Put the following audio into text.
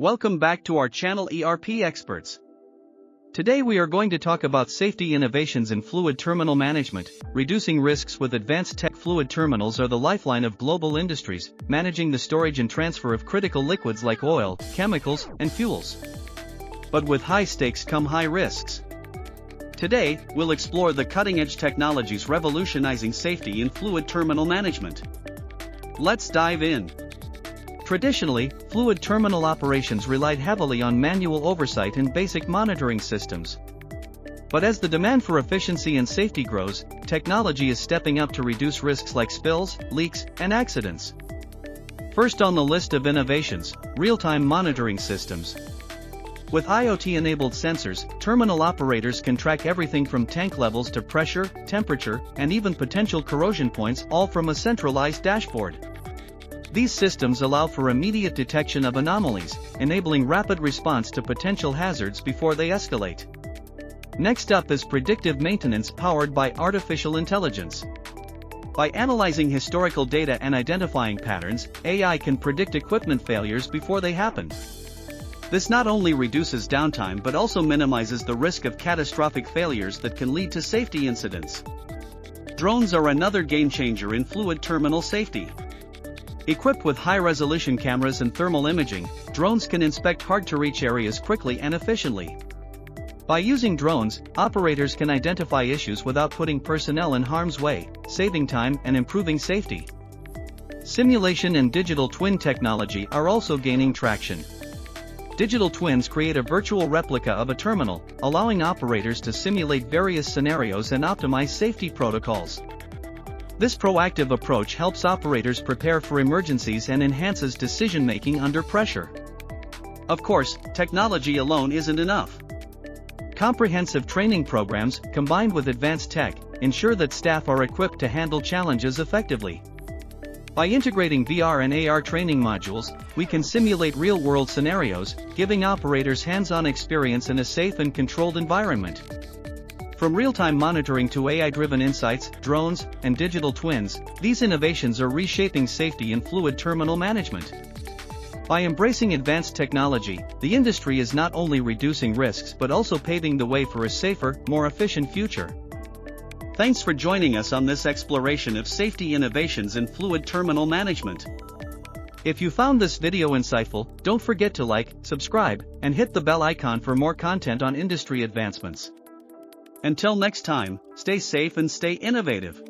Welcome back to our channel ERP Experts. Today we are going to talk about safety innovations in fluid terminal management. Reducing risks with advanced tech. Fluid terminals are the lifeline of global industries, managing the storage and transfer of critical liquids like oil, chemicals, and fuels. But with high stakes come high risks. Today, we'll explore the cutting-edge technologies revolutionizing safety in fluid terminal management. Let's dive in. Traditionally, fluid terminal operations relied heavily on manual oversight and basic monitoring systems. But as the demand for efficiency and safety grows, technology is stepping up to reduce risks like spills, leaks, and accidents. First on the list of innovations, real-time monitoring systems. With IoT-enabled sensors, terminal operators can track everything from tank levels to pressure, temperature, and even potential corrosion points, all from a centralized dashboard. These systems allow for immediate detection of anomalies, enabling rapid response to potential hazards before they escalate. Next up is predictive maintenance powered by artificial intelligence. By analyzing historical data and identifying patterns, AI can predict equipment failures before they happen. This not only reduces downtime but also minimizes the risk of catastrophic failures that can lead to safety incidents. Drones are another game-changer in fluid terminal safety. Equipped with high-resolution cameras and thermal imaging, drones can inspect hard-to-reach areas quickly and efficiently. By using drones, operators can identify issues without putting personnel in harm's way, saving time and improving safety. Simulation and digital twin technology are also gaining traction. Digital twins create a virtual replica of a terminal, allowing operators to simulate various scenarios and optimize safety protocols. This proactive approach helps operators prepare for emergencies and enhances decision-making under pressure. Of course, technology alone isn't enough. Comprehensive training programs, combined with advanced tech, ensure that staff are equipped to handle challenges effectively. By integrating VR and AR training modules, we can simulate real-world scenarios, giving operators hands-on experience in a safe and controlled environment. From real-time monitoring to AI-driven insights, drones, and digital twins, these innovations are reshaping safety in fluid terminal management. By embracing advanced technology, the industry is not only reducing risks but also paving the way for a safer, more efficient future. Thanks for joining us on this exploration of safety innovations in fluid terminal management. If you found this video insightful, don't forget to like, subscribe, and hit the bell icon for more content on industry advancements. Until next time, stay safe and stay innovative.